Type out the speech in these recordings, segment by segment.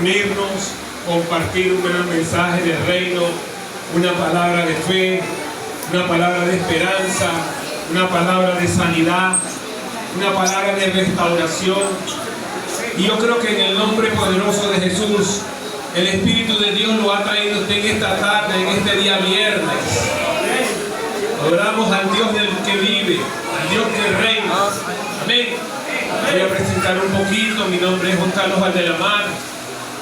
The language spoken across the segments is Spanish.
reunirnos, compartir un gran mensaje del reino, una palabra de fe, una palabra de esperanza, una palabra de sanidad, una palabra de restauración. Y yo creo que en el nombre poderoso de Jesús, el Espíritu de Dios lo ha traído usted en esta tarde, en este día viernes. Adoramos al Dios del que vive, al Dios que reina. Amén. Voy a presentar un poquito. Mi nombre es Juan Carlos Valdelamar.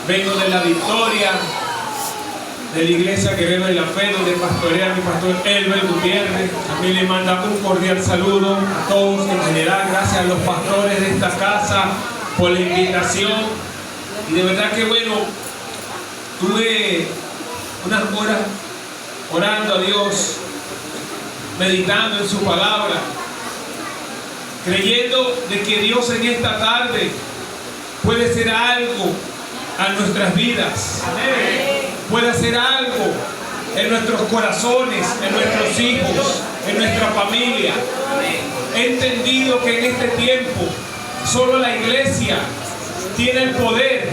Vengo de La Victoria, de la iglesia Guerrero de la Fe, donde pastorea mi pastor Elber Gutiérrez. También le manda un cordial saludo a todos en general. Gracias a los pastores de esta casa por la invitación. Y de verdad que bueno, tuve unas horas orando a Dios, meditando en su palabra, creyendo de que Dios en esta tarde puede hacer algo a nuestras vidas. Puede hacer algo en nuestros corazones, en nuestros hijos, en nuestra familia. He entendido que en este tiempo solo la iglesia tiene el poder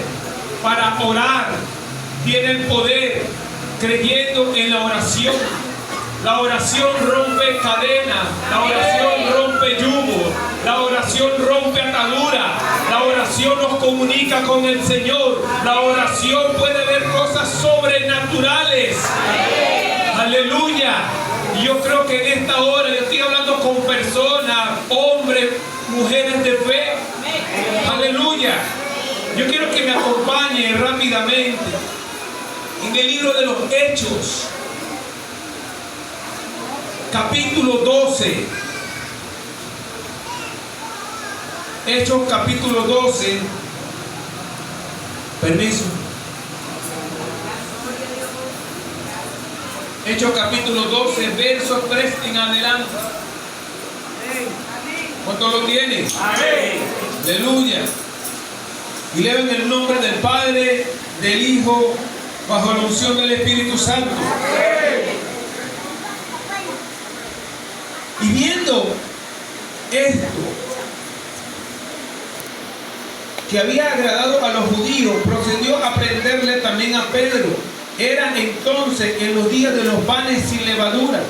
para orar, tiene el poder creyendo en la oración. La oración rompe cadenas, la oración rompe yugo, la oración rompe atadura, la oración nos comunica con el Señor, la oración puede ver cosas sobrenaturales. Aleluya. Y yo creo que en esta hora yo estoy hablando con personas, hombres, mujeres de fe. Aleluya. Yo quiero que me acompañen rápidamente en el libro de los Hechos, capítulo 12. Hechos capítulo 12. Permiso. Hechos capítulo 12, versos 3 en adelante. ¿Cuántos lo tienen? Amén. Aleluya. Y leo en el nombre del Padre, del Hijo, bajo la unción del Espíritu Santo. Y viendo esto, que había agradado a los judíos, procedió a prenderle también a Pedro. Era entonces en los días de los panes sin levadura.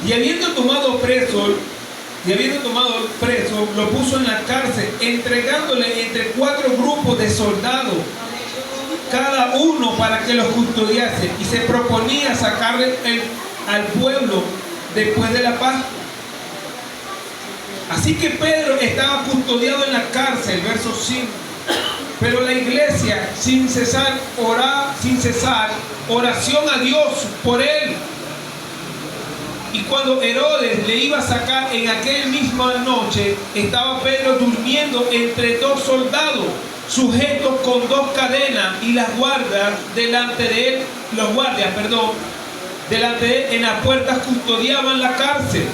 Y habiendo tomado preso, lo puso en la cárcel, entregándole entre 4 grupos de soldados, cada uno para que los custodiase. Y se proponía sacarle al pueblo después de la Pascua. Así que Pedro estaba custodiado en la cárcel, verso 5. Pero la iglesia sin cesar oración a Dios por él. Y cuando Herodes le iba a sacar en aquella misma noche, estaba Pedro durmiendo entre 2 soldados, sujetos con 2 cadenas, y las guardias delante de él, delante de él en las puertas custodiaban la cárcel.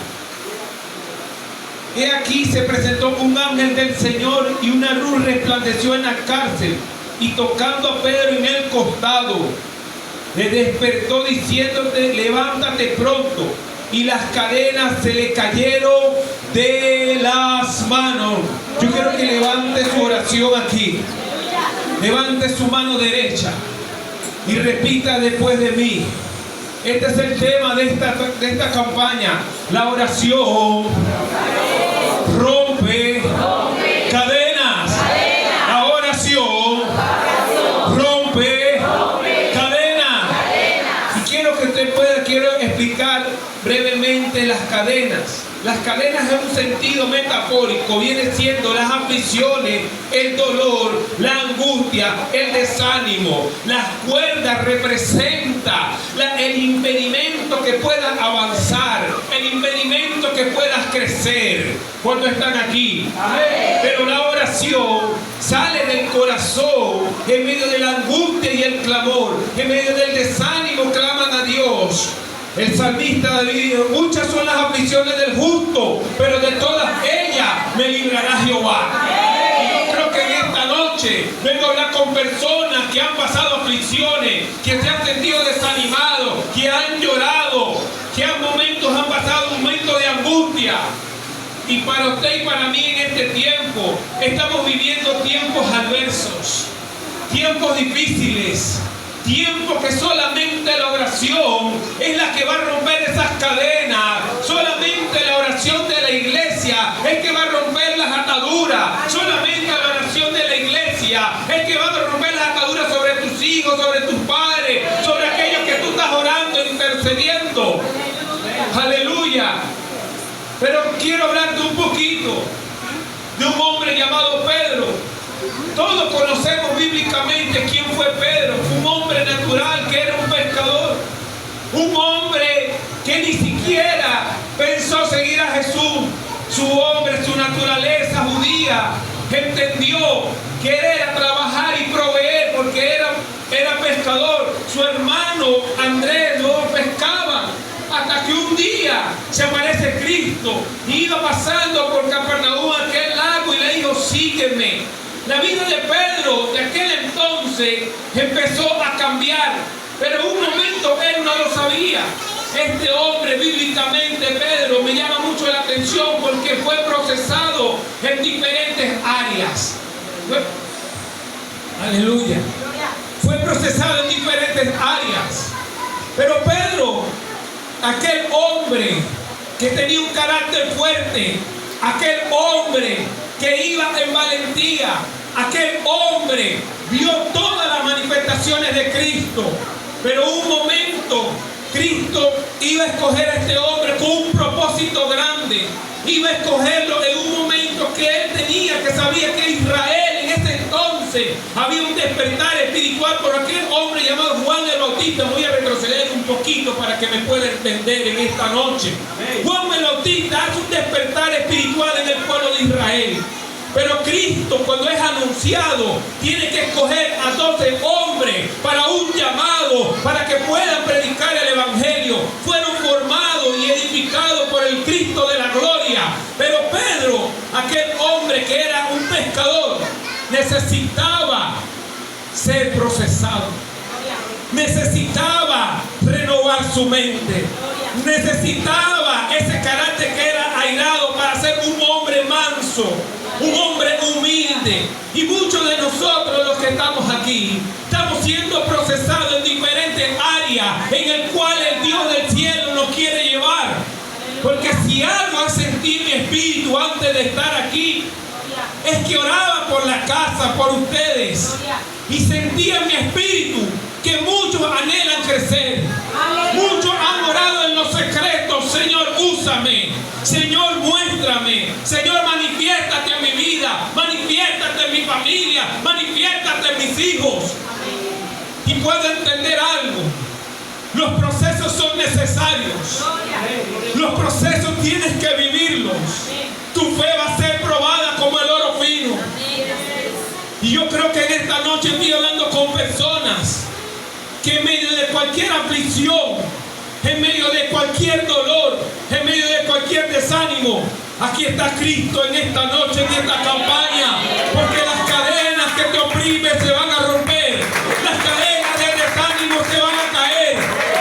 He aquí se presentó un ángel del Señor, y una luz resplandeció en la cárcel, y tocando a Pedro en el costado, le despertó diciéndote: levántate pronto. Y las cadenas se le cayeron de las manos. Yo quiero que levante su oración aquí. Levante su mano derecha y repita después de mí. Este es el tema de esta campaña. La oración rompe cadenas. La oración rompe cadenas. Y quiero explicar brevemente las cadenas. Las cadenas en un sentido metafórico viene siendo las aflicciones, el dolor, la angustia, el desánimo. Las cuerdas representan el impedimento que puedas avanzar, el impedimento que puedas crecer. ¿Cuántos están aquí? Amén. Pero la oración sale del corazón en medio de la angustia y el clamor, en medio del desánimo claman a Dios. El salmista David dijo: muchas son las aflicciones del justo, pero de todas ellas me librará Jehová. Y yo creo que en esta noche vengo a hablar con personas que han pasado aflicciones, que se han sentido desanimados, que han llorado, que han pasado momentos de angustia. Y para usted y para mí en este tiempo estamos viviendo tiempos adversos. tiempos difíciles, tiempos que solamente la oración es la que va a romper esas cadenas. Solamente la oración de la iglesia es que va a romper las ataduras. Solamente la oración de la iglesia es que va a romper las ataduras sobre tus hijos, sobre tus padres, sobre aquellos que tú estás orando, intercediendo. Aleluya. Pero quiero hablarte un poquito de un hombre llamado Pedro. Todos conocemos bíblicamente quién fue Pedro. Un hombre natural que era un pescador. Un hombre que ni siquiera pensó seguir a Jesús. Su hombre, su naturaleza judía, entendió que era trabajar y proveer porque era pescador. Su hermano Andrés no pescaba. Hasta que un día se aparece Cristo y iba pasando por Capernaum, aquel lago, y le dijo: sígueme. La vida de Pedro de aquel entonces empezó a cambiar, pero en un momento él no lo sabía. Este hombre, bíblicamente, Pedro, me llama mucho la atención porque fue procesado en diferentes áreas. Aleluya. Fue procesado en diferentes áreas. Pero Pedro, aquel hombre que tenía un carácter fuerte, aquel hombre que iba en valentía, aquel hombre vio todas las manifestaciones de Cristo, pero un momento Cristo iba a escoger a este hombre con un propósito grande. Iba a escogerlo en un momento que él tenía, que sabía que Israel en ese entonces había un despertar espiritual por aquel hombre llamado Juan el Bautista. Voy a retroceder un poquito para que me pueda entender en esta noche. Juan el Bautista hace un despertar espiritual en el pueblo de Israel. Pero Cristo, cuando es anunciado, tiene que escoger a 12 hombres para un llamado, para que puedan predicar el evangelio. Fueron formados y edificados por el Cristo de la gloria. Pero Pedro, aquel hombre que era un pescador, necesitaba ser procesado. Necesitaba renovar su mente. Necesitaba ese carácter que era airado para ser un hombre manso, un hombre humilde. Y muchos de nosotros, los que estamos aquí, estamos siendo procesados en diferentes áreas en el cual el Dios del cielo nos quiere llevar. Porque si algo sentí en mi espíritu antes de estar aquí, es que oraba por la casa, por ustedes, y sentía en mi espíritu que muchos anhelan crecer. Muchos han orado en los secretos: Señor, úsame. Señor, muéstrame. Señor, manifiéstate en mi vida. Manifiéstate en mi familia. Manifiéstate en mis hijos. Y puedo entender algo: los procesos son necesarios. Los procesos tienes que vivirlos. Tu fe va a ser probada como el oro fino. Y yo creo que en esta noche estoy hablando con personas que en medio de cualquier aflicción, en medio de cualquier dolor, en medio de cualquier desánimo, aquí está Cristo en esta noche, en esta campaña. Porque las cadenas que te oprimen se van a romper. Las cadenas de desánimo se van a caer.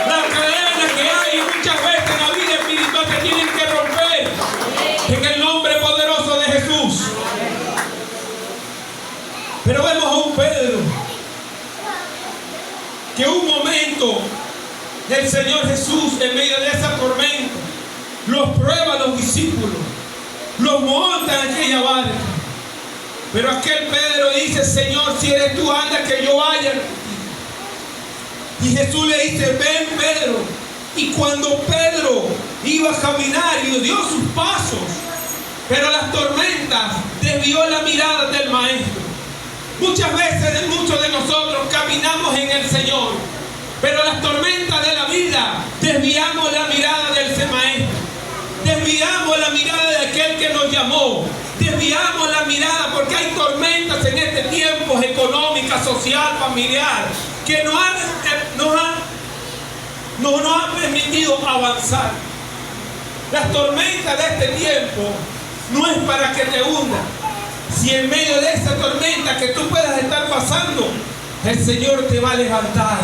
Las cadenas que hay muchas veces en la vida espiritual se tienen que romper. En el nombre poderoso de Jesús. Pero vemos a un Pedro que un momento el Señor Jesús, en medio de esa tormenta, los prueba a los discípulos, los monta en aquella barca. Pero aquel Pedro dice: Señor, si eres tú, anda que yo vaya. Y Jesús le dice: ven, Pedro. Y cuando Pedro iba a caminar y dio sus pasos, pero las tormentas desvió la mirada del Maestro. Muchas veces muchos de nosotros caminamos en el Señor, pero las tormentas de la vida desviamos la mirada del Maestro. Desviamos la mirada de aquel que nos llamó. Desviamos la mirada porque hay tormentas en este tiempo, económica, social, familiar, que nos han permitido avanzar. Las tormentas de este tiempo no es para que te hundas. Si en medio de esa tormenta que tú puedas estar pasando, el Señor te va a levantar.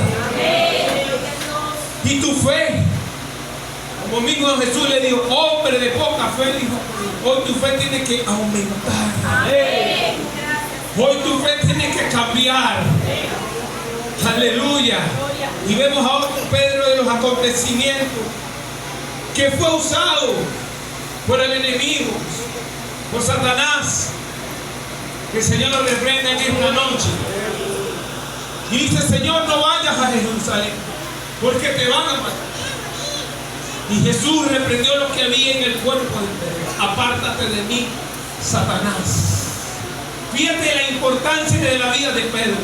Y tu fe, como mismo Jesús le dijo: hombre de poca fe, dijo, hoy tu fe tiene que aumentar. Hoy tu fe tiene que cambiar. Aleluya. Y vemos a otro Pedro de los acontecimientos que fue usado por el enemigo, por Satanás. Que el Señor lo reprenda en esta noche. Y dice: Señor, no vayas a Jerusalén, porque te van a matar. Y Jesús reprendió lo que había en el cuerpo de Pedro: apártate de mí, Satanás. Fíjate la importancia de la vida de Pedro.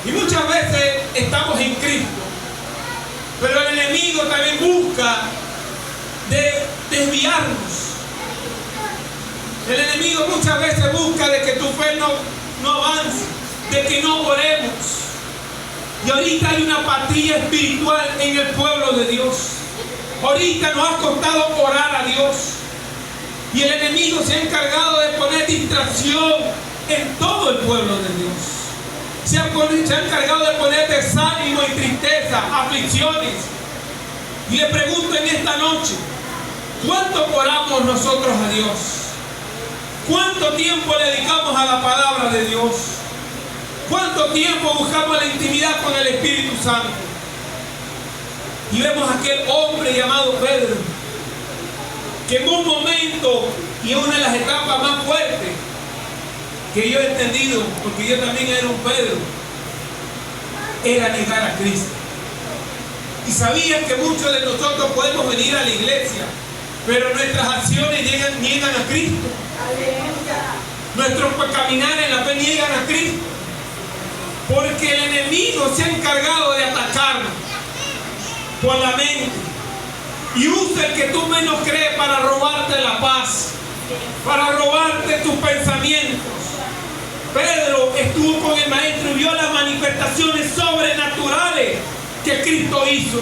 Y muchas veces estamos en Cristo, pero el enemigo también busca desviarnos. El enemigo muchas veces busca de que tu fe no avance, de que no oremos. Y ahorita hay una apatía espiritual en el pueblo de Dios. Ahorita nos ha costado orar a Dios. Y el enemigo se ha encargado de poner distracción en todo el pueblo de Dios. Se ha encargado de poner desánimo y tristeza, aflicciones. Y le pregunto en esta noche: ¿cuánto oramos nosotros a Dios? ¿Cuánto tiempo le dedicamos a la palabra de Dios? ¿Cuánto tiempo buscamos la intimidad con el Espíritu Santo? Y vemos a aquel hombre llamado Pedro, que en un momento y en una de las etapas más fuertes que yo he entendido, porque yo también era un Pedro, era negar a Cristo. Y sabían que muchos de nosotros podemos venir a la iglesia, pero nuestras acciones niegan a Cristo. Nuestros caminar en la fe niegan a Cristo. Porque el enemigo se ha encargado de atacarnos por la mente. Y usa el que tú menos crees para robarte la paz, para robarte tus pensamientos. Pedro estuvo con el maestro y vio las manifestaciones sobrenaturales que Cristo hizo.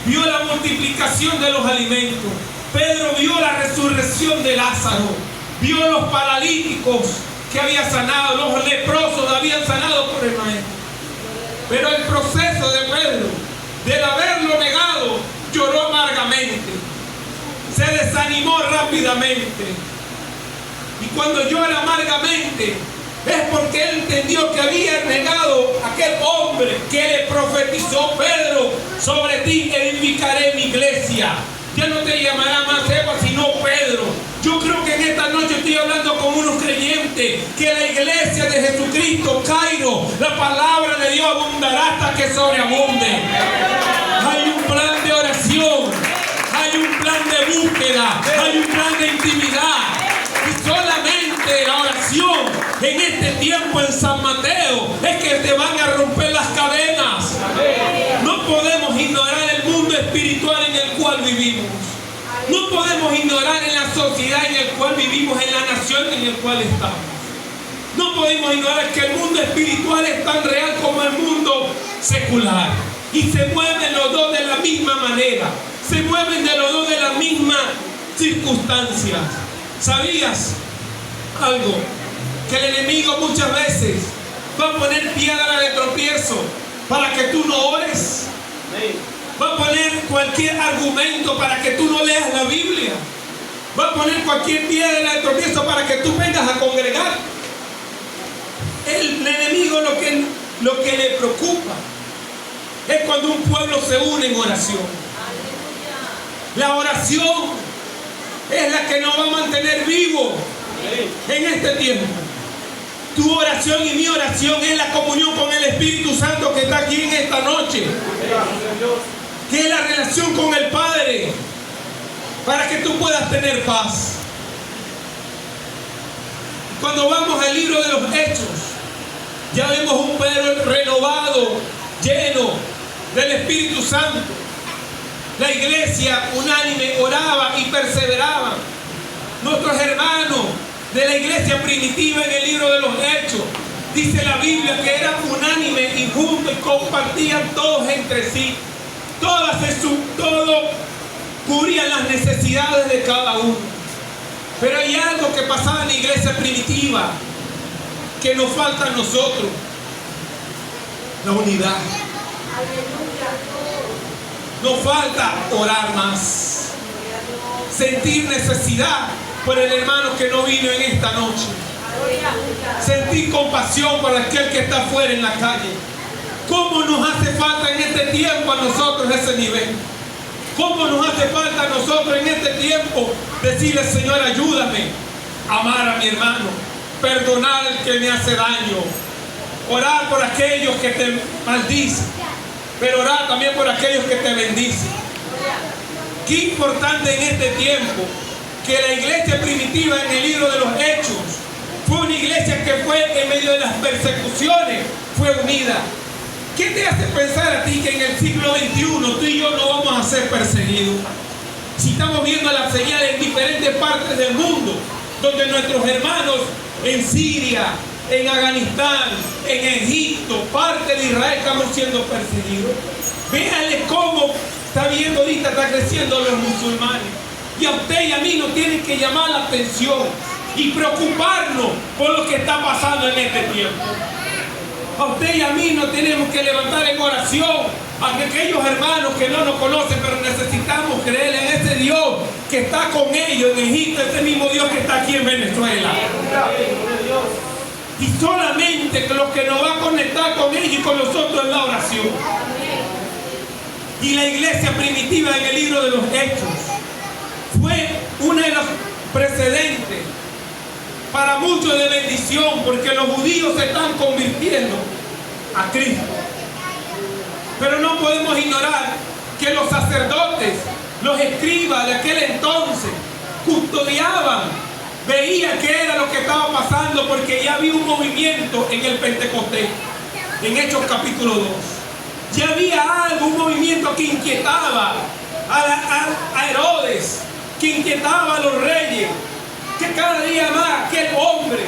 Vio la multiplicación de los alimentos. Pedro vio la resurrección de Lázaro. Vio los paralíticos que había sanado, los leprosos habían sanado por el maestro. Pero el proceso de Pedro, del haberlo negado, lloró amargamente, se desanimó rápidamente. Y cuando llora amargamente es porque él entendió que había negado a aquel hombre que le profetizó: Pedro, sobre ti edificaré mi iglesia. Ya no te llamará más Eva, sino Pedro. Yo creo que en esta noche estoy hablando con unos creyentes que la iglesia de Jesucristo, Cairo, la palabra de Dios abundará hasta que sobreabunde. Hay un plan de oración, hay un plan de búsqueda, hay un plan de intimidad. Y solamente la oración en este tiempo en San Mateo es que te van a romper las cadenas. No podemos ignorar el mundo espiritual en el cual vivimos. No podemos ignorar en la sociedad en la cual vivimos, en la nación en la cual estamos. No podemos ignorar que el mundo espiritual es tan real como el mundo secular. Y se mueven los dos de la misma manera. Se mueven de los dos de las mismas circunstancias. ¿Sabías algo? Que el enemigo muchas veces va a poner piedra de tropiezo para que tú no ores. Va a poner cualquier argumento para que tú no leas la Biblia. Va a poner cualquier piedra de tropiezo para que tú vengas a congregar. El enemigo lo que le preocupa es cuando un pueblo se une en oración. La oración es la que nos va a mantener vivos en este tiempo. Tu oración y mi oración es la comunión con el Espíritu Santo que está aquí en esta noche. Que es la relación con el Padre, para que tú puedas tener paz. Cuando vamos al libro de los Hechos, ya vemos un Pedro renovado, lleno del Espíritu Santo. La iglesia unánime oraba y perseveraba. Nuestros hermanos de la iglesia primitiva en el libro de los Hechos, dice la Biblia que eran unánime y juntos y compartían todos entre sí. Todo cubrían las necesidades de cada uno. Pero hay algo que pasaba en la iglesia primitiva que nos falta a nosotros: la unidad. Nos falta orar más, sentir necesidad por el hermano que no vino en esta noche. Sentir compasión por aquel que está afuera en la calle. ¿Cómo nos hace falta en este tiempo a nosotros ese nivel? ¿Cómo nos hace falta a nosotros en este tiempo decirle, Señor, ayúdame a amar a mi hermano, perdonar al que me hace daño, orar por aquellos que te maldicen, pero orar también por aquellos que te bendicen? Qué importante en este tiempo que la iglesia primitiva en el libro de los Hechos fue una iglesia que fue en medio de las persecuciones, fue unida. ¿Qué te hace pensar a ti que en el siglo XXI tú y yo no vamos a ser perseguidos? Si estamos viendo las señales en diferentes partes del mundo, donde nuestros hermanos en Siria, en Afganistán, en Egipto, parte de Israel, estamos siendo perseguidos. Véanle cómo está viendo ahorita, está creciendo los musulmanes. Y a usted y a mí nos tienen que llamar la atención y preocuparnos por lo que está pasando en este tiempo. A usted y a mí nos tenemos que levantar en oración a aquellos hermanos que no nos conocen, pero necesitamos creer en ese Dios que está con ellos en Egipto, ese mismo Dios que está aquí en Venezuela. Y solamente lo que nos va a conectar con ellos y con nosotros es la oración. Y la iglesia primitiva en el libro de los Hechos fue uno de los precedentes para muchos de bendición, porque los judíos se están convirtiendo a Cristo. Pero no podemos ignorar que los sacerdotes, los escribas de aquel entonces, custodiaban, veían qué era lo que estaba pasando, porque ya había un movimiento en el Pentecostés, en Hechos capítulo 2. Ya había algo, un movimiento que inquietaba a Herodes, que inquietaba a los reyes, que cada día más aquel hombre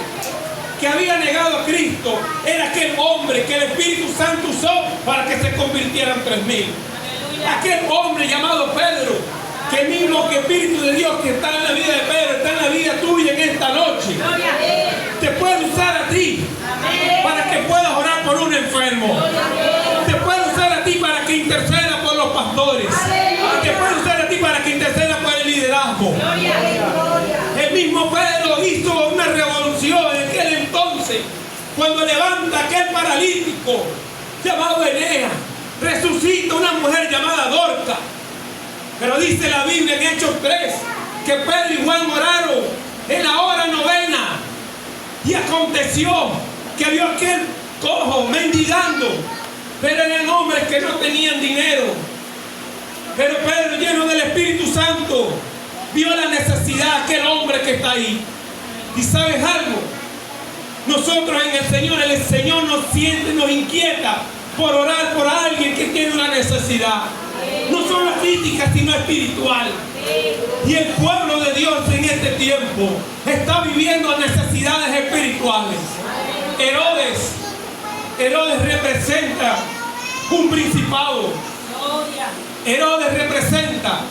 que había negado a Cristo era aquel hombre que el Espíritu Santo usó para que se convirtieran 3,000. Aquel hombre llamado Pedro, que el mismo que Espíritu de Dios que está en la vida de Pedro, está en la vida tuya en esta noche, te puede usar a ti para que puedas orar por un enfermo, te puede usar a ti para que interceda por los pastores, te puede usar a ti para que interceda por el liderazgo. El mismo Pedro hizo una revolución en aquel entonces, cuando levanta a aquel paralítico llamado Eneas, resucita una mujer llamada Dorcas. Pero dice la Biblia en Hechos 3 que Pedro y Juan oraron en la hora novena, y aconteció que vio aquel cojo mendigando, pero eran hombres que no tenían dinero. Pero Pedro, lleno del Espíritu Santo, vio la necesidad de aquel hombre que está ahí. ¿Y sabes algo? Nosotros en el Señor nos siente, nos inquieta por orar por alguien que tiene una necesidad. No solo física, sino espiritual. Y el pueblo de Dios en este tiempo está viviendo necesidades espirituales. Herodes representa un principado. Herodes representa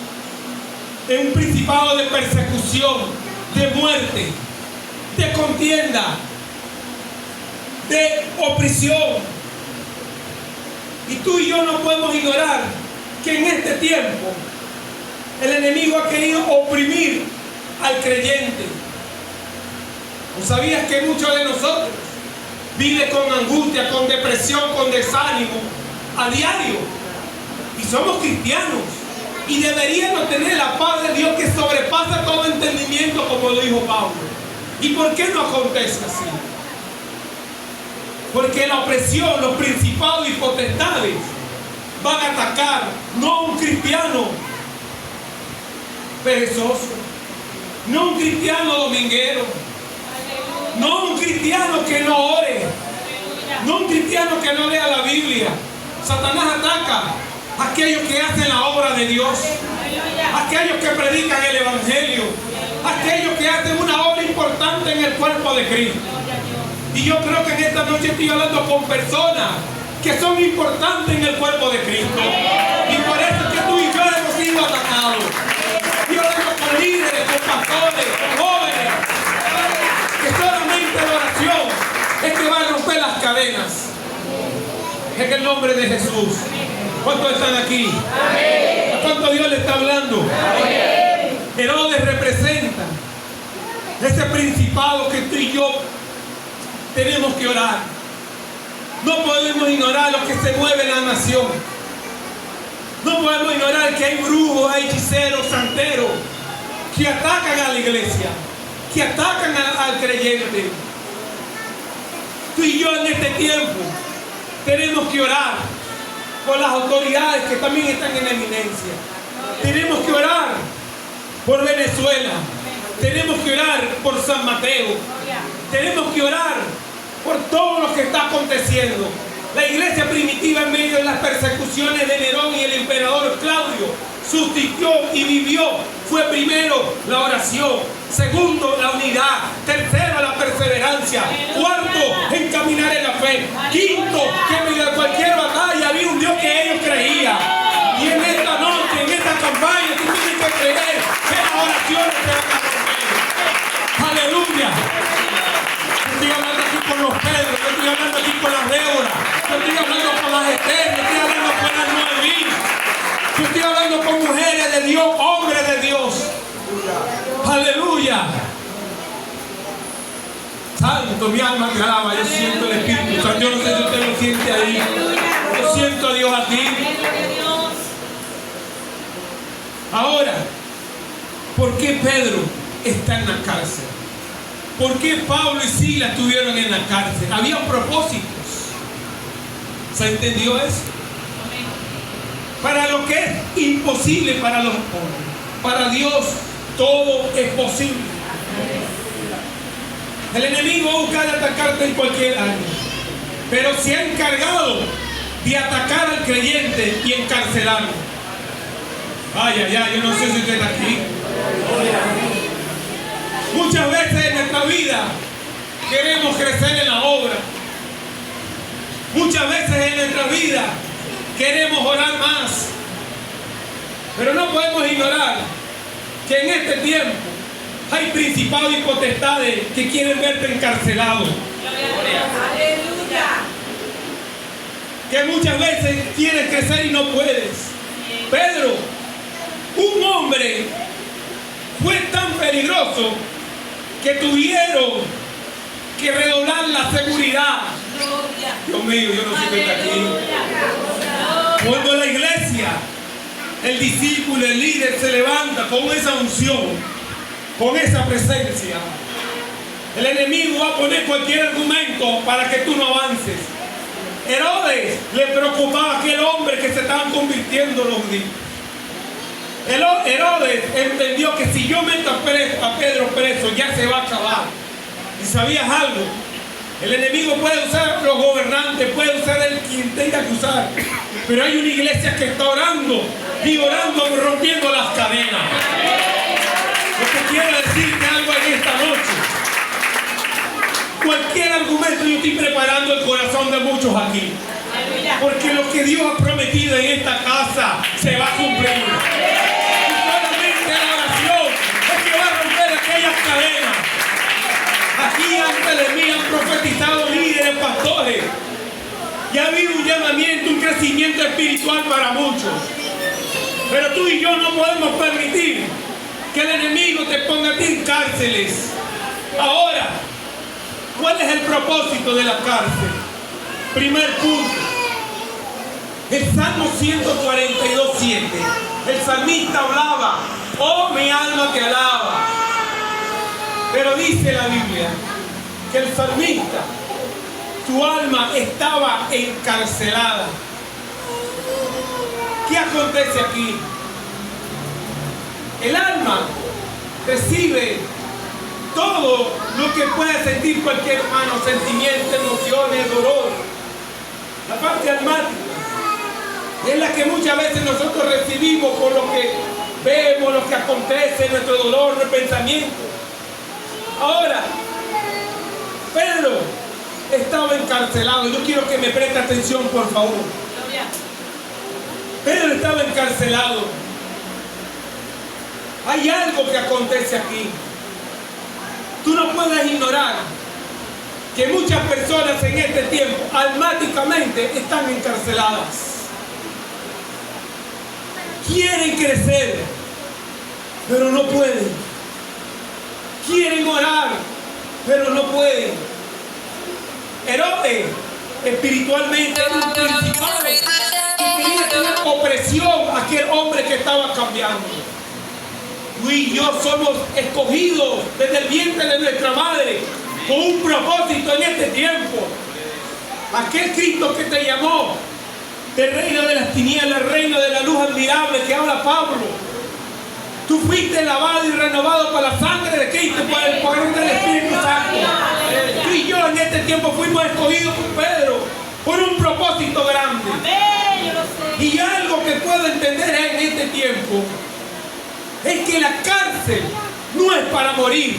un principado de persecución, de muerte, de contienda, de opresión. Y tú y yo no podemos ignorar que en este tiempo el enemigo ha querido oprimir al creyente. ¿No sabías que muchos de nosotros viven con angustia, con depresión, con desánimo a diario? Y somos cristianos y deberíamos tener la paz de Dios que sobrepasa todo entendimiento, como lo dijo Pablo. ¿Y por qué no acontece así? Porque la opresión, los principados y potestades van a atacar no a un cristiano perezoso, no un cristiano dominguero, no un cristiano que no ore, no un cristiano que no lea la Biblia. Satanás ataca a aquellos que hacen la obra de Dios, a aquellos que predican el Evangelio, a aquellos que hacen una obra importante en el cuerpo de Cristo. Y yo creo que en esta noche estoy hablando con personas que son importantes en el cuerpo de Cristo. Y por eso es que tú y yo hemos sido atacados. Yo hablo con líderes, con pastores, con jóvenes, que solamente la oración es que va a romper las cadenas. En el nombre de Jesús. ¿Cuántos están aquí? ¿A cuánto Dios le está hablando? Herodes representa ese principado que tú y yo tenemos que orar. No podemos ignorar lo que se mueve en la nación. No podemos ignorar que hay brujos, hay hechiceros, santeros que atacan a la iglesia, que atacan al creyente. Tú y yo en este tiempo tenemos que orar por las autoridades que también están en eminencia. Tenemos que orar por Venezuela. Tenemos que orar por San Mateo. Tenemos que orar por todo lo que está aconteciendo. La iglesia primitiva, en medio de las persecuciones de Nerón y el emperador Claudio, sustituyó y vivió. Fue primero la oración, segundo la unidad, tercero la perseverancia, cuarto encaminar en la fe, quinto que en medio de cualquier batalla había un Dios que ellos creían. Y en esta noche, en esta campaña, tú tienes que creer que las oraciones se van a romper. Aleluya. Yo estoy hablando aquí con los Pedros, yo estoy hablando aquí con las Débora, yo estoy hablando con las Esther, yo estoy hablando con las Noemí, yo estoy hablando con mujeres de Dios, hombres de Dios. Aleluya. Santo, mi alma te alaba. Yo siento el Espíritu Santo. Yo no sé si usted lo siente ahí. Yo siento a Dios aquí. Ahora, ¿por qué Pedro está en la cárcel? ¿Por qué Pablo y Silas estuvieron en la cárcel? Había propósitos. ¿Se entendió eso? Para lo que es imposible para los hombres, para Dios todo es posible. El enemigo va a buscar atacarte en cualquier área, pero se ha encargado de atacar al creyente y encarcelarlo. Ay, ay, ay, yo no sé si usted está aquí. Muchas veces en nuestra vida queremos crecer en la obra. Muchas veces en nuestra vida queremos orar más. Pero no podemos ignorar que en este tiempo hay principados y potestades que quieren verte encarcelado. Aleluya. Que muchas veces quieres crecer y no puedes. Pedro, un hombre, fue tan peligroso que tuvieron que redoblar la seguridad. Dios mío, yo no sé qué está aquí. Cuando la iglesia, el discípulo, el líder se levanta con esa unción, con esa presencia, el enemigo va a poner cualquier argumento para que tú no avances. Herodes le preocupaba a aquel hombre que se estaban convirtiendo los judíos. Herodes entendió que si yo meto a Pedro preso, ya se va a acabar. ¿Y sabías algo? El enemigo puede usar los gobernantes, puede usar el quien tenga que usar, pero hay una iglesia que está orando y orando, rompiendo las cadenas. Lo que quiero decirte algo en esta noche: cualquier argumento, yo estoy preparando el corazón de muchos aquí, porque lo que Dios ha prometido en esta casa se va a cumplir. Y solamente la oración es que va a romper aquellas cadenas. Aquí antes de mí han profetizado líderes, pastores, y ha habido un llamamiento, un crecimiento espiritual para muchos. Pero tú y yo no podemos permitir que el enemigo te ponga a ti en cárceles. Ahora, ¿cuál es el propósito de la cárcel? Primer punto, el Salmo 142:7. El salmista hablaba: oh, mi alma te alaba. Pero dice la Biblia que el salmista, su alma estaba encarcelada. ¿Qué acontece aquí? El alma recibe todo lo que puede sentir cualquier humano: sentimientos, emociones, dolor. La parte almática es la que muchas veces nosotros recibimos por lo que vemos, lo que acontece, nuestro dolor, nuestro pensamiento. Ahora, Pedro estaba encarcelado. Yo quiero que me preste atención, por favor. Pedro estaba encarcelado. Hay algo que acontece aquí. Tú no puedes ignorar que muchas personas en este tiempo almáticamente están encarceladas. Quieren crecer, pero no pueden. Quieren orar, pero no pueden. Herodes espiritualmente era un principado y quería tener opresión a aquel hombre que estaba cambiando. Tú y yo somos escogidos desde el vientre de nuestra madre con un propósito en este tiempo. Aquel Cristo que te llamó del reino de las tinieblas, reino de la luz admirable que habla Pablo. Tú fuiste lavado y renovado por la sangre de Cristo, por el poder del Espíritu Santo. Tú y yo en este tiempo fuimos escogidos por Pedro por un propósito grande. Y algo que puedo entender en este tiempo es que la cárcel no es para morir,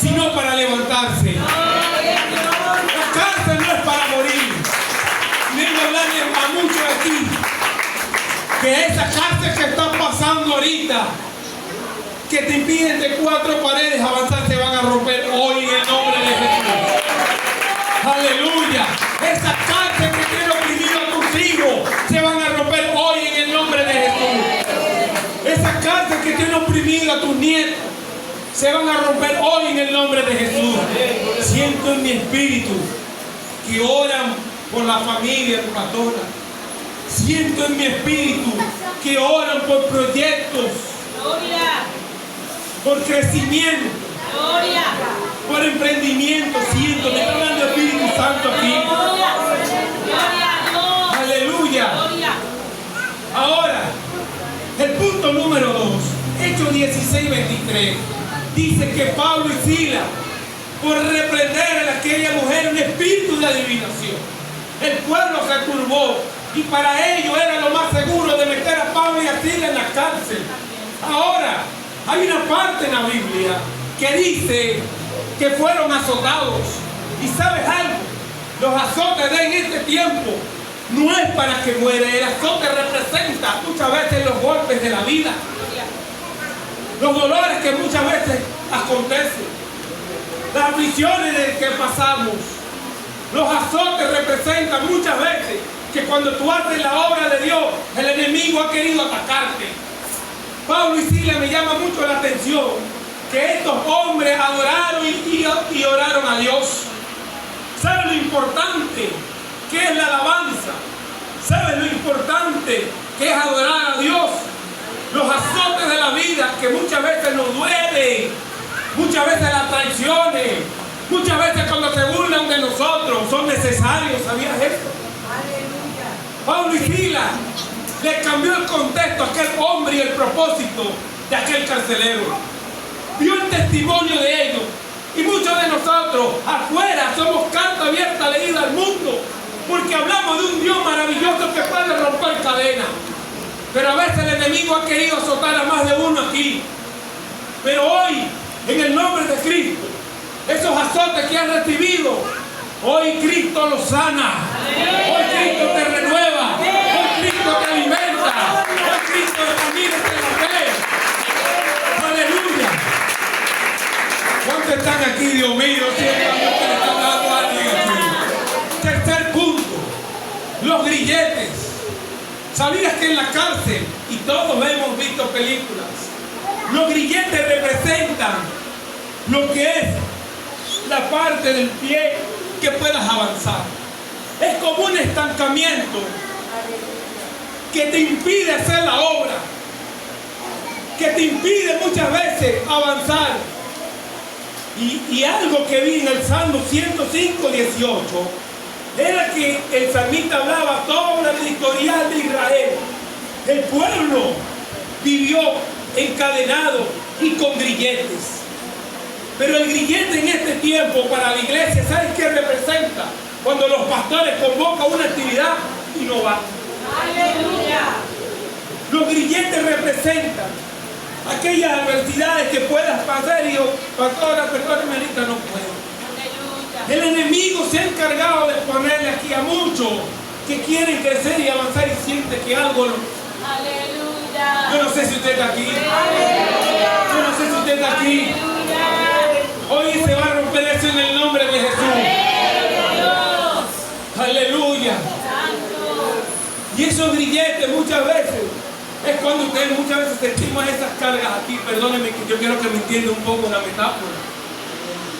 sino para levantarse. La cárcel no es para morir. Vengo a hablarle a muchos aquí que esa cárcel que están pasando ahorita, que te impiden de 4 paredes avanzar, se van a romper hoy en el nombre de Jesús. Aleluya. Esa cárcel que tiene oprimido a tus hijos, se van a romper hoy en el nombre de Jesús. Esa cárcel que tiene oprimido a tus nietos, se van a romper hoy en el nombre de Jesús. Siento en mi espíritu que oran por la familia de pastora. Siento en mi espíritu que oran por proyectos, por crecimiento, por emprendimiento. Siento, me está hablando el Espíritu Santo aquí. Aleluya. Ahora, el punto número 2, Hechos 16:23, dice que Pablo y Silas, por reprender a aquella mujer un espíritu de adivinación, el pueblo se turbó. Y para ellos era lo más seguro de meter a Pablo y a Silas en la cárcel. Ahora, hay una parte en la Biblia que dice que fueron azotados. ¿Y sabes algo? Los azotes de en este tiempo no es para que muera. El azote representa muchas veces los golpes de la vida, los dolores que muchas veces acontecen, las aflicciones de que pasamos. Los azotes representan muchas veces que cuando tú haces la obra de Dios, el enemigo ha querido atacarte. Pablo y Silas me llama mucho la atención que estos hombres adoraron y oraron a Dios. ¿Sabes lo importante que es la alabanza? ¿Sabes lo importante que es adorar a Dios? Los azotes de la vida que muchas veces nos duelen, muchas veces las traiciones, muchas veces cuando se burlan de nosotros, son necesarios. ¿Sabías esto? Pablo y Silas le cambió el contexto a aquel hombre y el propósito de aquel carcelero. Dio el testimonio de ellos. Y muchos de nosotros afuera somos carta abierta leída al mundo, porque hablamos de un Dios maravilloso que puede romper cadenas. Pero a veces el enemigo ha querido azotar a más de uno aquí. Pero hoy, en el nombre de Cristo, esos azotes que has recibido, hoy Cristo los sana. Hoy Cristo te renueva. Hoy Cristo te alimenta. Hoy Cristo camina en la fe. Aleluya. ¿Cuántos están aquí, Dios mío? Siento a Dios que le está dando a alguien aquí. Tercer punto, los grilletes. ¿Sabías que en la cárcel, y todos hemos visto películas, los grilletes representan lo que es la parte del pie que puedas avanzar? Es como un estancamiento que te impide hacer la obra, que te impide muchas veces avanzar. Y algo que vi en el Salmo 105:18 era que el salmista hablaba toda la historial de Israel. El pueblo vivió encadenado y con grilletes. Pero el grillete en este tiempo para la iglesia, ¿sabes qué representa? Cuando los pastores convocan una actividad y no van. ¡Aleluya! Los grilletes representan aquellas adversidades que puedas pasar y yo, pastora, perdóname, ahorita no puedo. El enemigo se ha encargado de ponerle aquí a muchos que quieren crecer y avanzar y sienten que algo no. ¡Aleluya! Yo no sé si usted está aquí. ¡Aleluya! Yo no sé si usted está aquí. Hoy se va a romper eso en el nombre de Jesús. ¡Aleluya! Y esos grilletes muchas veces es cuando ustedes muchas veces sentimos esas cargas aquí. Perdónenme que yo quiero que me entienda un poco la metáfora.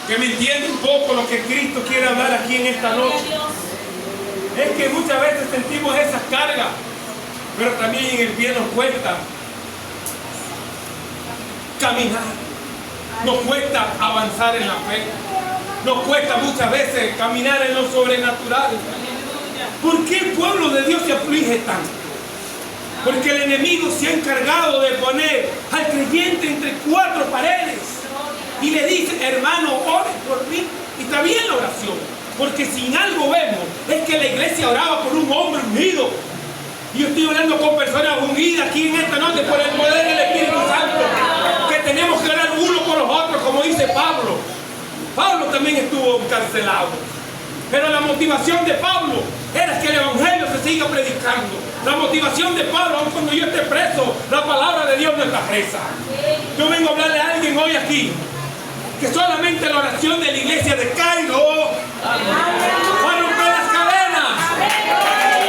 que me entiende un poco lo que Cristo quiere hablar aquí en esta noche. Es que muchas veces sentimos esas cargas, pero también en el pie nos cuesta caminar, nos cuesta avanzar en la fe, nos cuesta muchas veces caminar en lo sobrenatural. ¿Por qué el pueblo de Dios se aflige tanto? Porque el enemigo se ha encargado de poner al creyente entre cuatro paredes y le dice: hermano, ore por mí. Y está bien la oración, porque sin algo vemos es que la iglesia oraba por un hombre ungido. Y yo estoy hablando con personas ungidas aquí en esta noche por el poder del Espíritu Santo, que tenemos que orar uno por los otros, como dice Pablo. Pablo también estuvo encarcelado, pero la motivación de Pablo era que el evangelio se siga predicando. La motivación de Pablo, aun cuando yo esté preso, la palabra de Dios no está presa. Yo vengo a hablarle a alguien hoy aquí que solamente la oración de la iglesia de Cairo va a romper las cadenas.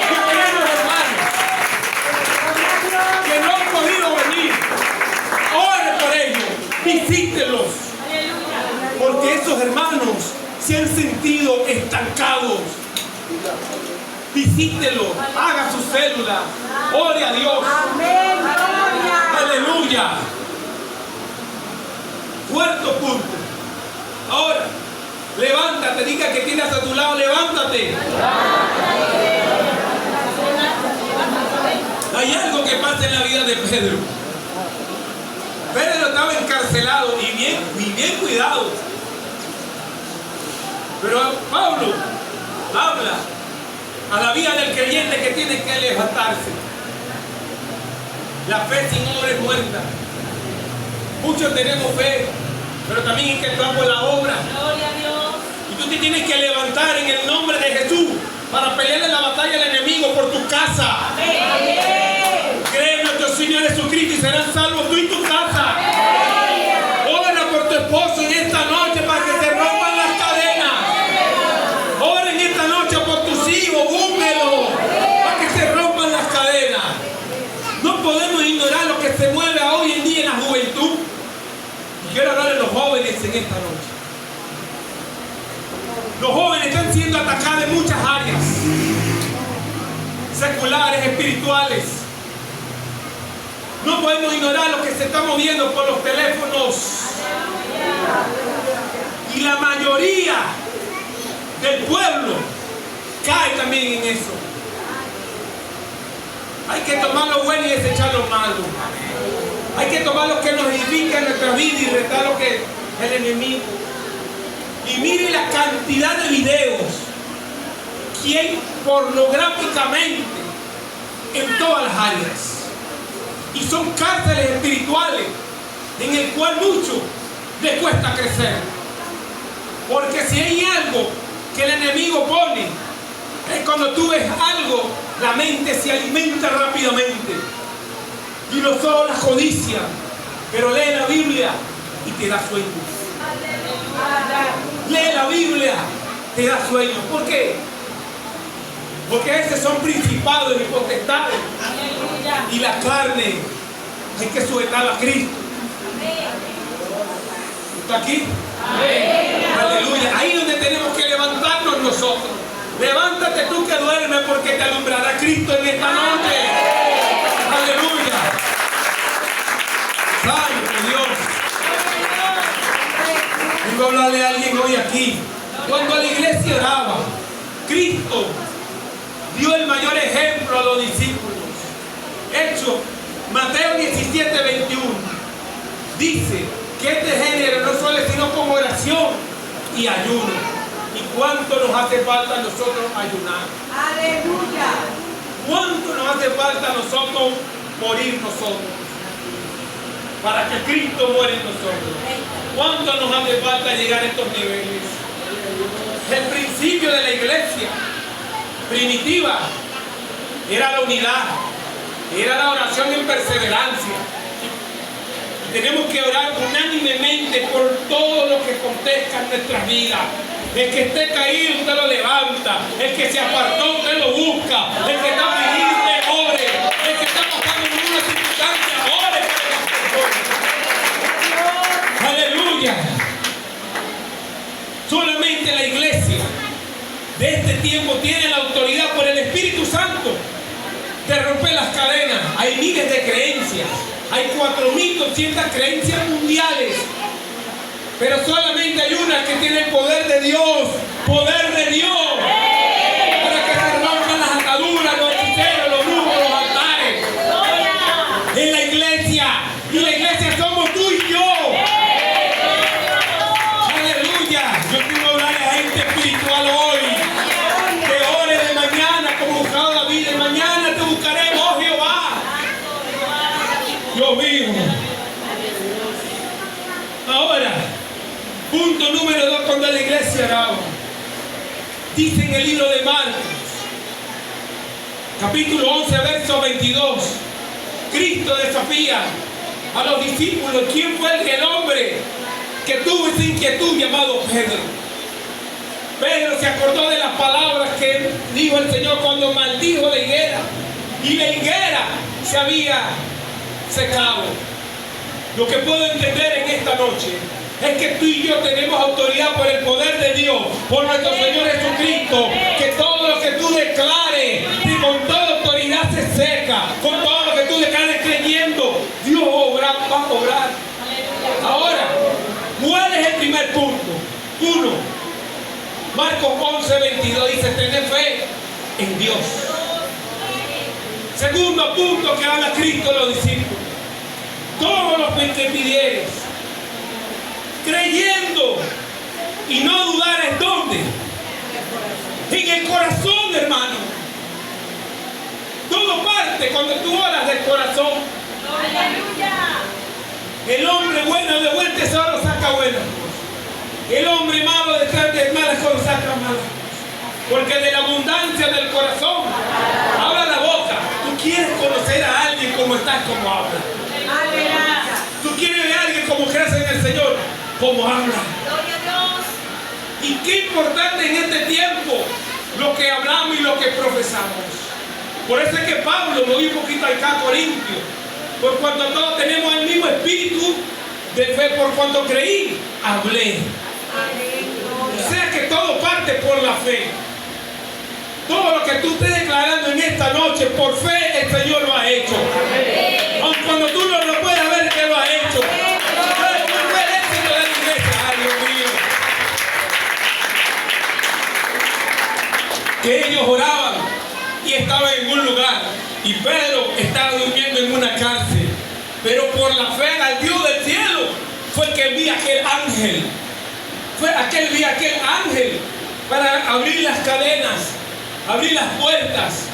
Yo quiero, hermanos, que no han podido venir, ore por ellos, visítelos, porque esos hermanos se han sentido estancados. Visítelo, haga su célula, ore a Dios. Aleluya. Cuarto punto. Ahora, levántate, diga que tienes a tu lado, levántate. Hay algo que pasa en la vida de Pedro. Pedro estaba encarcelado y bien cuidado. Pero Pablo habla a la vida del creyente que tiene que levantarse. La fe sin obra es muerta. Muchos tenemos fe, pero también hay que actuar por la obra. Gloria a Dios. Y tú te tienes que levantar en el nombre de Jesús para pelearle la batalla al enemigo por tu casa. Amén. Cree en nuestro Señor Jesucristo y serán salvos tú y tu casa. Amén. Ora por tu esposo en esta noche para que se rompan las cadenas. Ora en esta noche por tus hijos, búsquelo para que se rompan las cadenas. No podemos ignorar lo que se mueve hoy en día en la juventud. Y quiero hablar de los jóvenes en esta noche. Los jóvenes están siendo atacados en muchas áreas, seculares, espirituales. No podemos ignorar lo que se está moviendo por los teléfonos. Y la mayoría del pueblo cae también en eso. Hay que tomar lo bueno y desechar lo malo. Hay que tomar lo que nos edifica en nuestra vida y retar lo que es el enemigo. Y mire la cantidad de videos que hay pornográficamente en todas las áreas. Y son cárceles espirituales en el cual mucho les cuesta crecer. Porque si hay algo que el enemigo pone, es cuando tú ves algo, la mente se alimenta rápidamente. Y no solo la codicia, pero lee la Biblia y te da sueño. Lee la Biblia, te da sueño. ¿Por qué? Porque esos son principados y potestades. Y la carne hay que sujetarla a Cristo. ¿Está aquí? Aleluya. Ahí es donde tenemos que levantarnos nosotros. Levántate tú que duermes, porque te alumbrará Cristo en esta noche. Aleluya. Santo Dios. Vengo a hablarle a alguien hoy aquí. Cuando la iglesia oraba, Cristo dio el mayor ejemplo a los discípulos. Hecho, Mateo 17, 21. Dice que este género no suele sino con oración y ayuno. ¿Y cuánto nos hace falta a nosotros ayunar? ¡Aleluya! ¿Cuánto nos hace falta a nosotros morir nosotros? Para que Cristo muera en nosotros. ¿Cuánto nos hace falta llegar a estos niveles? El principio de la iglesia primitiva era la unidad, era la oración en perseverancia. Y tenemos que orar unánimemente por todo lo que acontezca en nuestras vidas. El que esté caído, usted lo levanta. El que se apartó, usted lo busca. El que está afligido, usted ore. El que está pasando en una circunstancia, ore por esa persona. Aleluya. creencias. Hay 4.200 creencias mundiales. Pero solamente hay una que tiene el poder de Dios. Poder de Dios. Para que se rompan las ataduras, los hechiceros, los brujos, los altares. En la iglesia. Y la iglesia somos tú y yo. Aleluya. Yo quiero hablar a gente espiritual hoy. Que ore de mañana como buscaba David. De mañana te buscaré, oh Jehová. Dios mío. Ahora, punto número 2 cuando la iglesia oraba. Dice en el libro de Marcos, capítulo 11, verso 22. Cristo desafía a los discípulos. ¿Quién fue el hombre que tuvo esa inquietud llamado Pedro? Pedro se acordó de las palabras que dijo el Señor cuando maldijo la higuera. Y la higuera se había secado. Lo que puedo entender en esta noche es que tú y yo tenemos autoridad por el poder de Dios, por nuestro Señor Jesucristo, que todo lo que tú declares, y con toda autoridad se seca, con todo lo que tú declares creyendo, Dios va a obrar. Ahora, ¿cuál es el primer punto? 1, Marcos 11, 22 dice, tener fe en Dios. Segundo punto que habla Cristo a los discípulos. Todos los que pidieres, creyendo y no dudares, ¿dónde? En el corazón, hermano. Todo parte cuando tú oras del corazón. El hombre bueno de buen tesoro saca buenas cosas. El hombre malo de malas cosas saca malas cosas. Porque de la abundancia del corazón habla la boca. Tú quieres conocer a alguien como estás, como habla. Tú quieres ver a alguien como crece en el Señor, como habla. Y qué importante en este tiempo lo que hablamos y lo que profesamos. Por eso es que Pablo, me voy un poquito acá a Corintios, por cuanto todos tenemos el mismo espíritu de fe, por cuanto creí, hablé. O sea que todo parte por la fe. Todo lo que tú estés declarando en esta noche, por fe el Señor lo ha hecho. Aunque cuando tú no lo puedas ver, que lo ha hecho. Fue el éxito de la iglesia. ¡Ay, Dios mío! Que ellos oraban y estaban en un lugar. Y Pedro estaba durmiendo en una cárcel. Pero por la fe al Dios del cielo fue que envía aquel ángel. Aquel ángel para abrir las cadenas, abrir las puertas.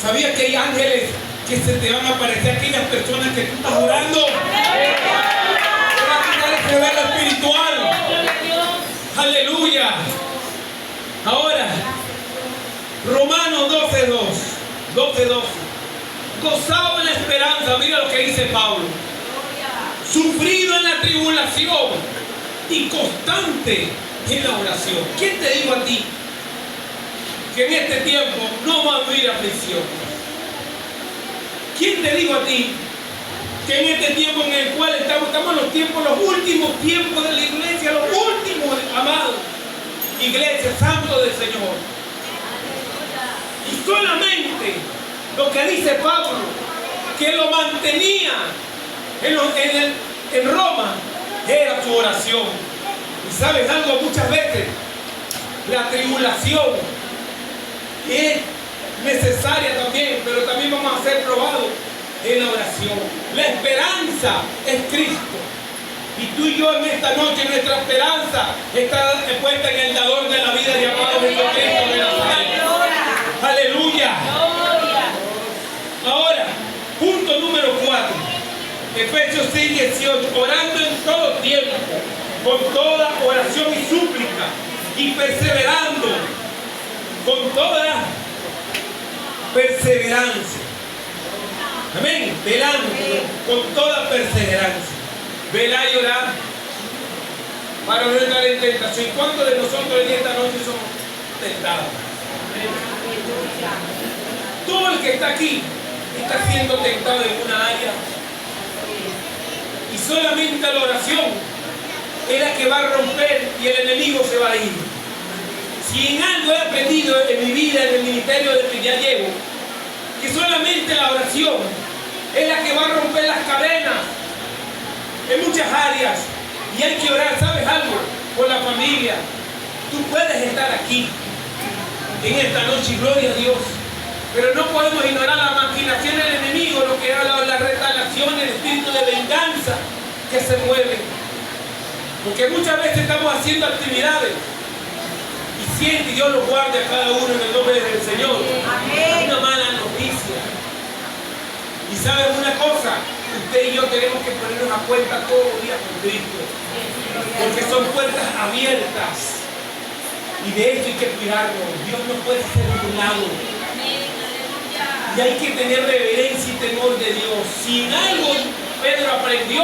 ¿Sabías que hay ángeles que se te van a aparecer a aquellas personas que tú estás orando? Para quitar ese velo espiritual. Aleluya. Ahora, Romanos 12:12. Gozado en la esperanza. Mira lo que dice Pablo. Sufrido en la tribulación y constante en la oración. ¿Quién te dijo a ti que en este tiempo no va a haber aflicción? ¿Quién te dijo a ti que en este tiempo en el cual estamos en los tiempos, los últimos tiempos de la iglesia, los últimos, amados, iglesia, santo del Señor? Y solamente lo que dice Pablo, que lo mantenía en Roma, era su oración. Y sabes algo, muchas veces la tribulación es necesaria también, pero también vamos a ser probados en la oración. La esperanza es Cristo. Y tú y yo en esta noche, nuestra esperanza está puesta en el dador de la vida llamado Jesucristo de Nazaret. Aleluya. Ahora, punto número 4. Efesios 6:18. Orando en todo tiempo, con toda oración y súplica, y perseverando, con toda perseverancia. Amén. Velando con toda perseverancia. Velar y orar para no entrar en tentación. ¿Cuántos de nosotros en esta noche somos tentados? Todo el que está aquí está siendo tentado en una área. Y solamente la oración es la que va a romper y el enemigo se va a ir. Si en algo he aprendido en mi vida, en el ministerio del que ya llevo, que solamente la oración es la que va a romper las cadenas en muchas áreas. Y hay que orar, ¿sabes algo? Por la familia. Tú puedes estar aquí en esta noche, gloria a Dios. Pero no podemos ignorar la maquinación del enemigo, lo que habla de la retaliación, el espíritu de venganza que se mueve. Porque muchas veces estamos haciendo actividades y siente y Dios los guarde a cada uno en el nombre del Señor. Es una mala noticia. Y saben una cosa, usted y yo tenemos que ponernos a cuenta todos los días con Cristo. Porque son puertas abiertas. Y de esto hay que cuidarnos. Dios no puede ser burlado. Y hay que tener reverencia y temor de Dios. Si en algo Pedro aprendió,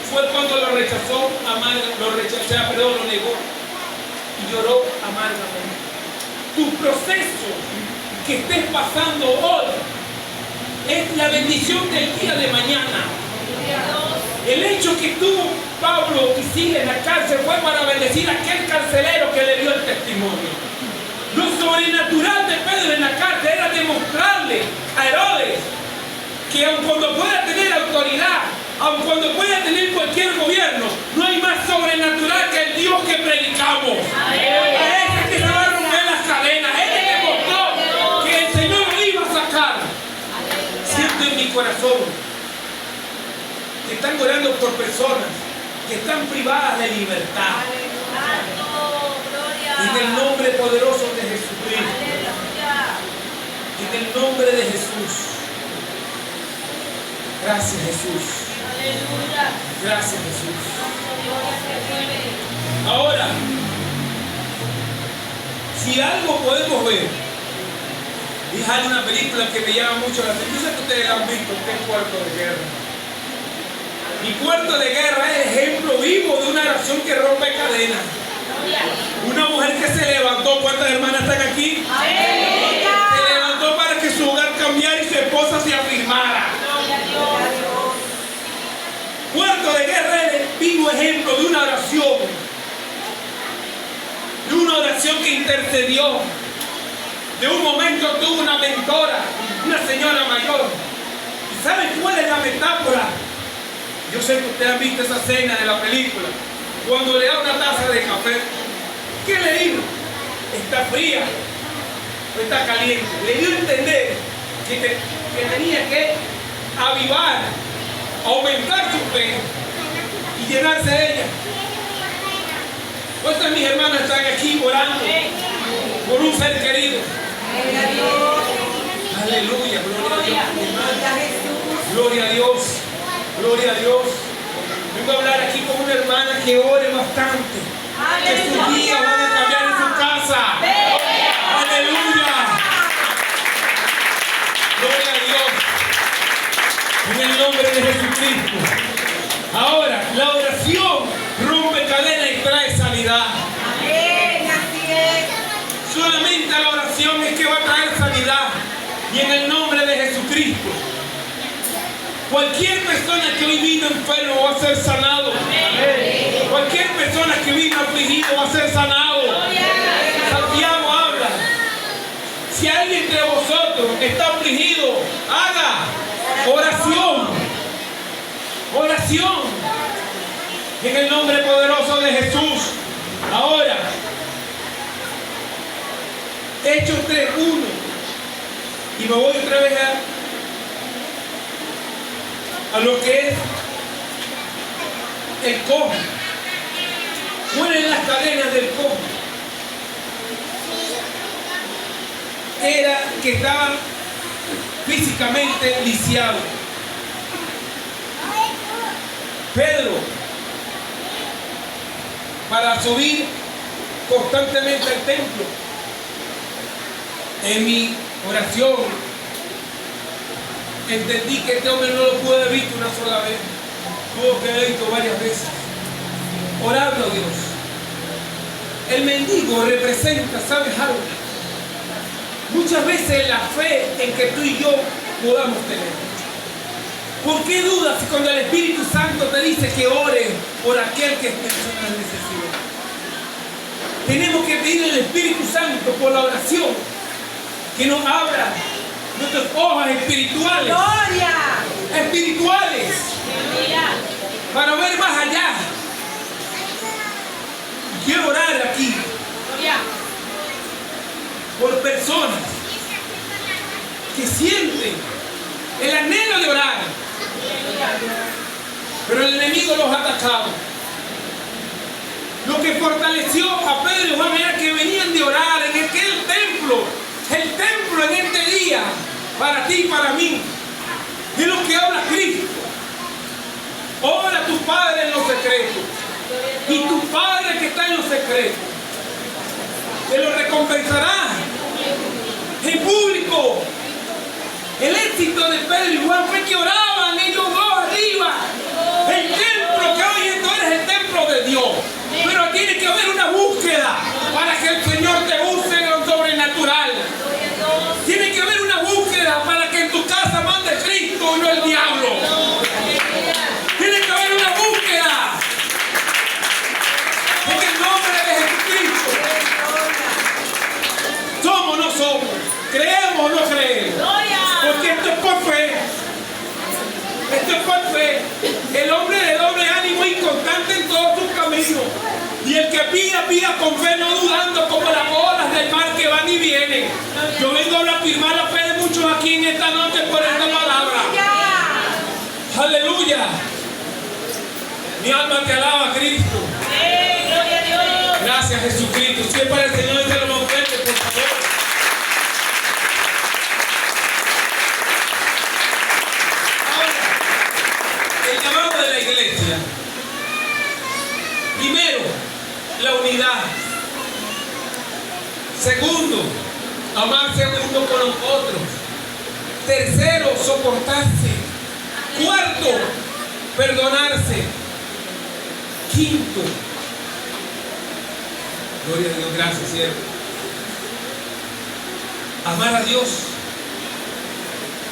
fue cuando lo rechazó, lo negó y lloró amargamente. Tu proceso que estés pasando hoy es la bendición del día de mañana. El hecho que tuvo Pablo y Silas en la cárcel fue para bendecir a aquel carcelero que le dio el testimonio. Lo sobrenatural de Pedro en la cárcel era demostrarle a Herodes que aun cuando pueda tener autoridad, aun cuando pueda tener cualquier gobierno, no hay más sobrenatural que el Dios que predicamos. A ese que se va a romper las cadenas, ese que demostró que el Señor lo iba a sacar. Siento en mi corazón que están orando por personas que están privadas de libertad. En el nombre poderoso de Jesucristo. En el nombre de Jesús. Gracias, Jesús. Gracias, Jesús. Ahora, si algo podemos ver, y hay una película que me llama mucho la atención. Yo sé que ustedes la han visto, que es Puerto de Guerra. Y Puerto de Guerra es ejemplo vivo de una oración que rompe cadenas. Una mujer que se levantó, ¿cuántas hermanas están aquí? Se levantó para que su hogar cambiara y su esposa se afirmara. Puerto de Guerra es el vivo ejemplo de una oración que intercedió. De un momento tuvo una mentora, una señora mayor. ¿Y saben cuál es la metáfora? Yo sé que ustedes han visto esa escena de la película. Cuando le da una taza de café, ¿qué le dijo? ¿Está fría o está caliente? Le dio a entender que tenía que avivar, aumentar su fe y llenarse de ella. ¿Cuántas de mis hermanas están aquí orando por un ser querido? Aleluya, gloria a Dios, gloria a Dios, gloria a Dios. Vengo a hablar aquí con una hermana que ore bastante, que sus días van a cambiar en su casa. Aleluya, gloria a Dios, en el nombre de Jesucristo. Ahora, la oración rompe cadenas y trae sanidad. Solamente la oración es que va a traer sanidad. Y en el nombre de Jesucristo, cualquier persona que hoy vino enfermo va a ser sanado. Cualquier persona que vino afligido va a ser sanado. Santiago habla. Si alguien de vosotros está afligido, haga oración. Oración. En el nombre poderoso de Jesús. Ahora, Hechos 3:1. Y me voy otra vez a lo que es el cojo. Mueren las cadenas del cojo. Era que estaba físicamente lisiado. Pedro, para subir constantemente al templo, en mi oración entendí que este hombre no lo pude haber visto una sola vez, tuvo que haber visto varias veces, orando a Dios. El mendigo representa, ¿sabes algo? Muchas veces la fe en que tú y yo podamos tener. ¿Por qué dudas cuando el Espíritu Santo te dice que ores por aquel que está en la necesidad? Tenemos que pedir al Espíritu Santo por la oración que nos abra nuestras hojas espirituales. ¡Gloria! espirituales para ver más allá. Quiero orar aquí por personas que sienten el anhelo de orar, pero el enemigo los ha atacado. Lo que fortaleció a Pedro y Juan era que venían de orar en aquel templo. El templo en este día, para ti y para mí, es lo que habla Cristo. Ora a tu Padre en los secretos, y tu Padre que está en los secretos te lo recompensará en público. El éxito de Pedro y Juan fue que oraban ellos dos arriba. El templo que hoy en día es el templo de Dios. Pero tiene que haber una búsqueda para que el Señor te use en lo sobrenatural. Tiene que haber una búsqueda para que en tu casa mande Cristo y no el diablo. Tiene que haber una búsqueda en el nombre de Jesucristo. ¿Somos o no somos? ¿Creemos o no creemos? Porque esto es por fe. Esto es por fe. El hombre de doble ánimo y constante en todos sus caminos. Y el que pida, pida con fe, no dudando, como las olas del mar que van y vienen. Yo vengo a afirmar la fe de muchos aquí en esta noche por esta palabra. Aleluya. Mi alma te alaba, Cristo. Gloria a Dios. Gracias, Jesucristo. Si es para el Señor, se lo más fuerte, por favor. El llamado de la iglesia. Primero, la unidad. Segundo, amarse uno con los otros. Tercero, soportarse. Cuarto, perdonarse. Quinto, gloria a Dios, gracias, siervo. Amar a Dios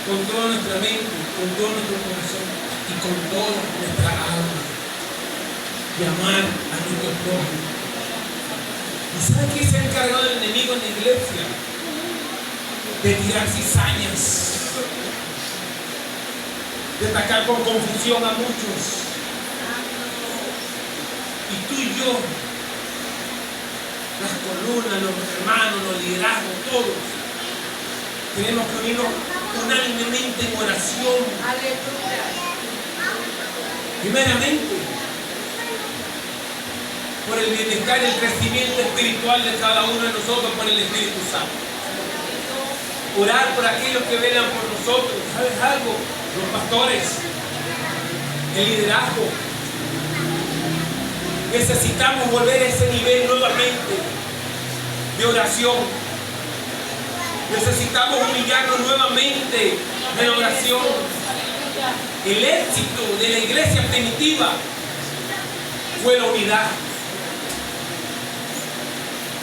con toda nuestra mente, con todo nuestro corazón y con toda nuestra alma. Y amar a nuestro prójimo. ¿Y sabe qué se ha encargado el enemigo en la iglesia? De tirar cizañas, de atacar con confusión a muchos. Y tú y yo, las columnas, los hermanos, los liderazgos, todos, tenemos que unirnos unánimemente en oración. Aleluya. Primeramente, por el bienestar y el crecimiento espiritual de cada uno de nosotros por el Espíritu Santo. Orar por aquellos que velan por nosotros. ¿Sabes algo? Los pastores, el liderazgo. Necesitamos volver a ese nivel nuevamente de oración. Necesitamos humillarnos nuevamente en oración. El éxito de la iglesia primitiva fue la unidad.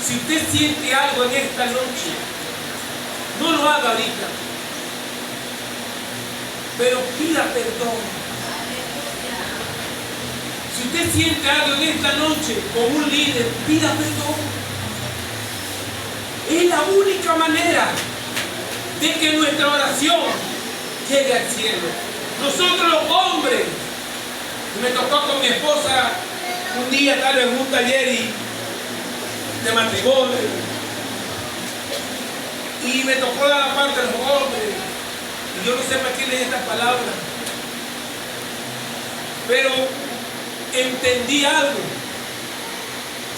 Si usted siente algo en esta noche, no lo haga ahorita, pero pida perdón. Si usted siente algo en esta noche como un líder, pida perdón. Es la única manera de que nuestra oración llegue al cielo. Nosotros los hombres, me tocó con mi esposa un día estar en un taller de matrimonio y me tocó dar la parte de los hombres y yo no sé para quién es esta palabra, pero entendí algo.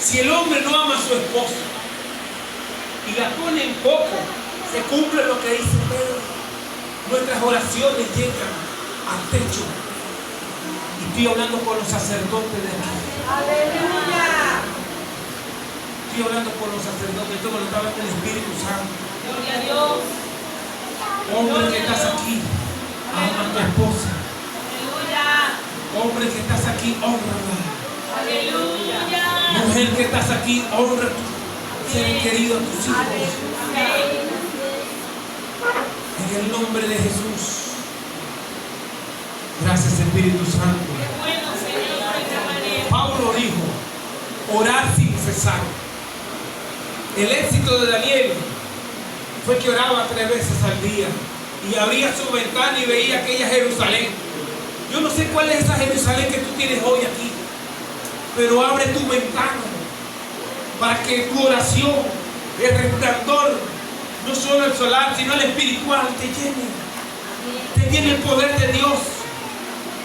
Si el hombre no ama a su esposa y la pone en poco, se cumple lo que dice Pedro. Nuestras oraciones llegan al techo. Y estoy hablando con los sacerdotes de aquí. Aleluya. Estoy hablando con los sacerdotes. Esto me lo está hablando el Espíritu Santo. Gloria a Dios. Hombre que estás aquí, ama a tu esposa. Aleluya. Hombre que estás aquí, honrala. Aleluya. Mujer que estás aquí, honra a tu ser querido, a tus hijos. En el nombre de Jesús. Gracias, Espíritu Santo. Qué bueno, Señor, de esta manera. Pablo dijo, orar sin cesar. El éxito de Daniel fue que oraba 3 veces al día y abría su ventana y veía aquella Jerusalén Yo no sé cuál es esa Jerusalén que tú tienes hoy aquí, pero abre tu ventana para que tu oración, el resplandor, no solo el solar, sino el espiritual, te llene el poder de Dios,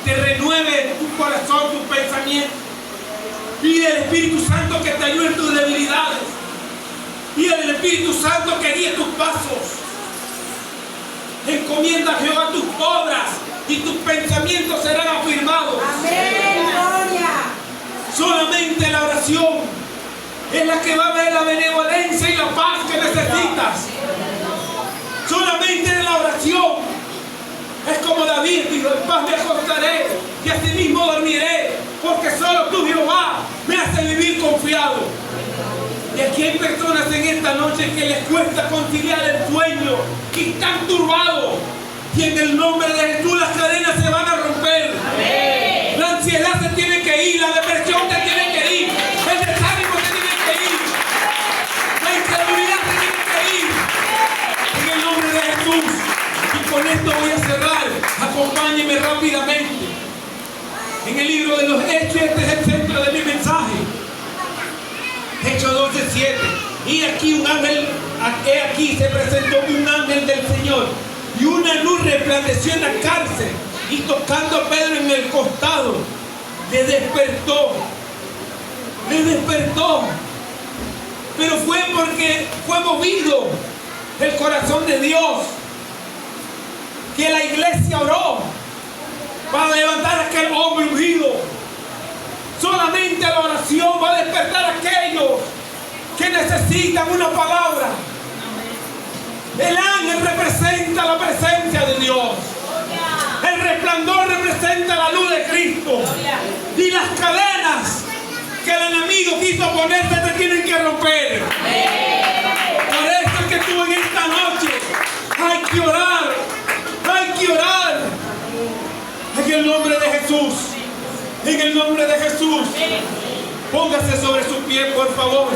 te renueve tu corazón, tu pensamiento. Pide al Espíritu Santo que te ayude en tus debilidades. Pide al Espíritu Santo que guíe tus pasos. Encomienda a Jehová tus obras y tus pensamientos serán afirmados. Amén, gloria. Solamente la oración es la que va a ver la benevolencia y la paz que necesitas. Solamente en la oración es como David dijo: en paz me acostaré y asimismo dormiré, porque solo tú, Jehová, me hace vivir confiado. Y aquí hay personas en esta noche que les cuesta conciliar el sueño y están turbados. Y en el nombre de Jesús las cadenas se van a romper. Amén. La ansiedad se tiene que ir, la depresión se tiene que ir, el desánimo se tiene que ir, la incredulidad se tiene que ir. En el nombre de Jesús. Y con esto voy a cerrar. Acompáñenme rápidamente. En el libro de los Hechos, este es el centro de mi mensaje. Hechos 12:7. Y aquí un ángel, aquí se presentó un ángel del Señor, y una luz resplandeció en la cárcel, y tocando a Pedro en el costado, le despertó. Le despertó. Pero fue porque fue movido el corazón de Dios, que la iglesia oró para levantar a aquel hombre ungido. Solamente la oración va a despertar a aquellos que necesitan una palabra. El ángel representa la presencia de Dios. El resplandor representa la luz de Cristo. Y las cadenas que el enemigo quiso ponerte te tienen que romper. Por eso es que tú en esta noche hay que orar. Hay que orar. En el nombre de Jesús. En el nombre de Jesús. Póngase sobre su pie, por favor.